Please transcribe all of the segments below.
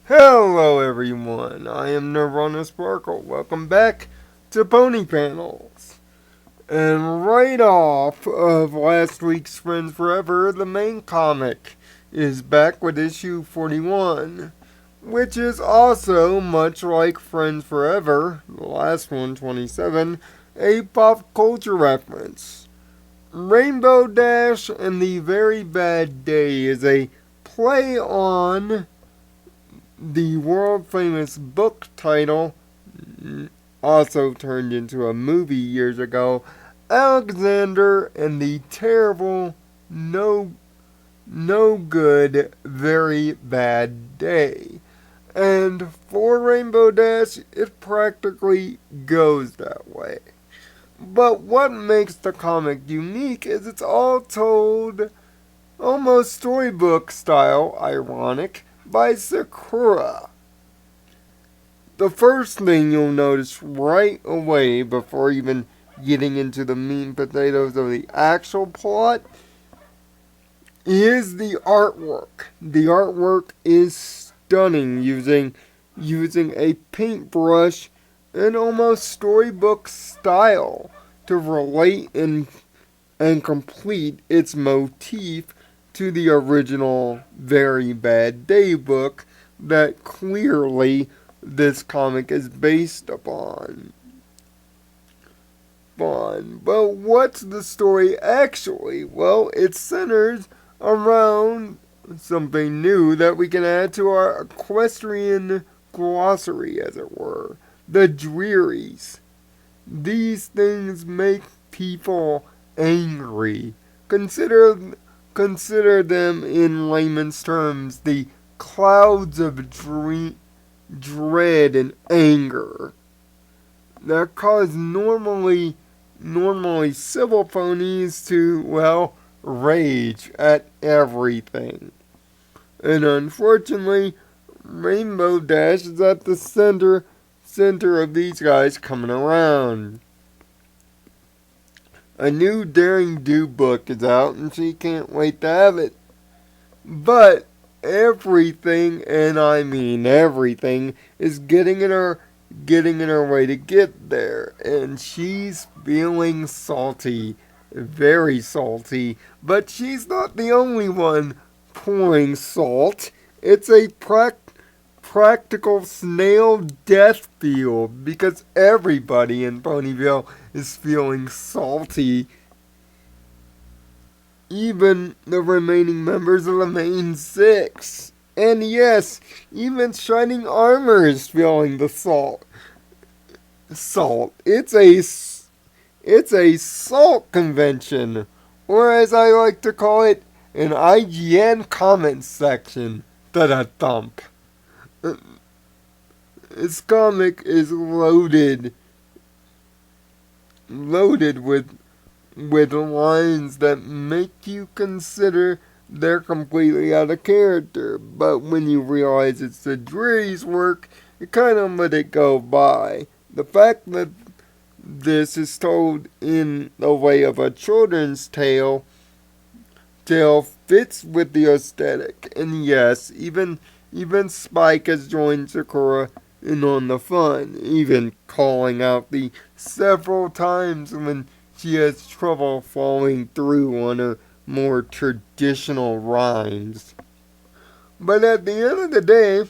Hello everyone, I am Nirvana Sparkle. Welcome back to Pony Panels. And right off of last week's Friends Forever, the main comic is back with issue 41, which is also, much like Friends Forever, the last one, 27, a pop culture reference. Rainbow Dash and the Very Bad Day is a play on the world famous book title, also turned into a movie years ago, Alexander and the Terrible, no good, very bad day. And for Rainbow Dash, it practically goes that way. But what makes the comic unique is it's all told almost storybook style, ironic, by Sakura. The first thing you'll notice right away before even getting into the meat and potatoes of the actual plot is the artwork. The artwork is stunning using a paintbrush and almost storybook style to relate and complete its motif to the original Very Bad Day book that clearly this comic is based upon. But what's the story actually? Well, it centers around something new that we can add to our equestrian glossary, as it were. The Drearies. These things make people angry. Consider them in layman's terms the clouds of dread and anger that cause normally civil ponies to, well, rage at everything. And unfortunately, Rainbow Dash is at the center of these guys coming around. A new Daring Do book is out and she can't wait to have it. But everything, and I mean everything, is getting in her way to get there. And she's feeling salty. Very salty. But she's not the only one pouring salt. It's a practical snail death field because everybody in Ponyville is feeling salty. Even the remaining members of the main six. And yes, even Shining Armor is feeling the salt. It's a salt convention, or as I like to call it, an IGN comments section. Da thump. This comic is loaded with lines that make you consider they're completely out of character, but when you realize it's the Dreary's work, you kind of let it go by. The fact that this is told in the way of a children's tale fits with the aesthetic, and yes, even Spike has joined Sakura in on the fun, even calling out the several times when she has trouble following through on her more traditional rhymes. But at the end of the day,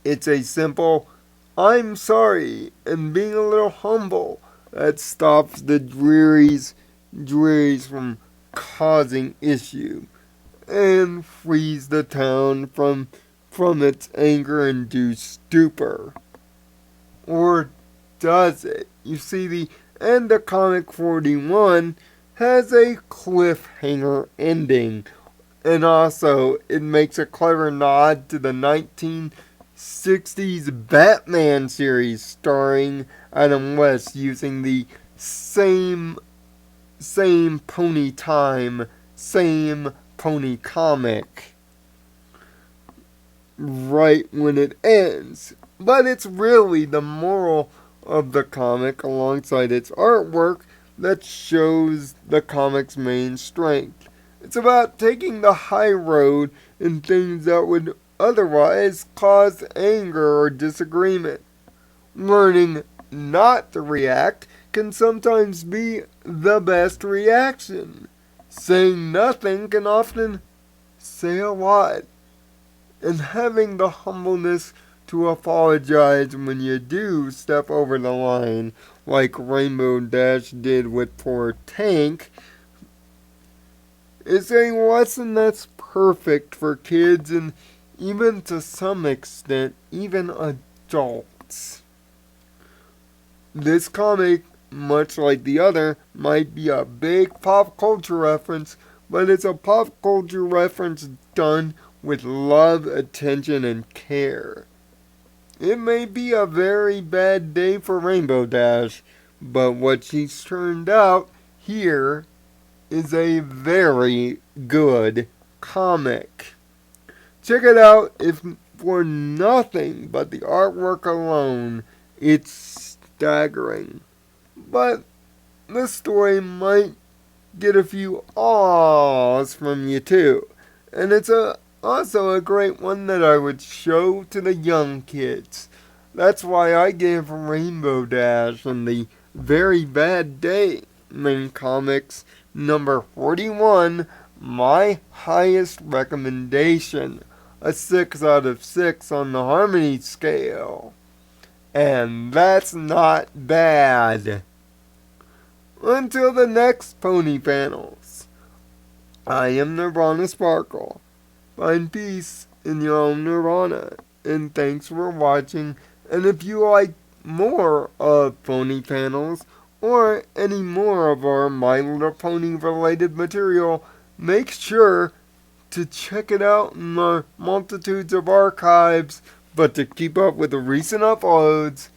it's a simple I'm sorry and being a little humble that stops the Drearies from causing issue and frees the town from its anger-induced stupor. Or does it? You see, the end of Comic 41 has a cliffhanger ending. And also, it makes a clever nod to the 1960s Batman series starring Adam West using the same pony time, same pony comic right when it ends. But it's really the moral of the comic alongside its artwork that shows the comic's main strength. It's about taking the high road in things that would otherwise cause anger or disagreement. Learning not to react can sometimes be the best reaction. Saying nothing can often say a lot. And having the humbleness to apologize when you do step over the line, like Rainbow Dash did with poor Tank, is a lesson that's perfect for kids and even to some extent, even adults. This comic, much like the other, might be a big pop culture reference, but it's a pop culture reference done with love, attention, and care. It may be a very bad day for Rainbow Dash, but what she's turned out here is a very good comic. Check it out if for nothing but the artwork alone, it's staggering. But the story might get a few awes from you too. And it's also a great one that I would show to the young kids. That's why I gave Rainbow Dash and the Very Bad Day main comics number 41 my highest recommendation. A 6 out of 6 on the Harmony scale. And that's not bad. Until the next pony panels, I am Nirvana Sparkle. Find peace in your own Nirvana. And thanks for watching. And if you like more of pony panels, or any more of our My Little Pony related material, make sure to check it out in our multitudes of archives. But to keep up with the recent uploads,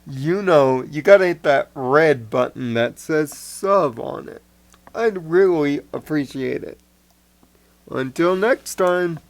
you know, you gotta hit that red button that says sub on it. I'd really appreciate it. Until next time.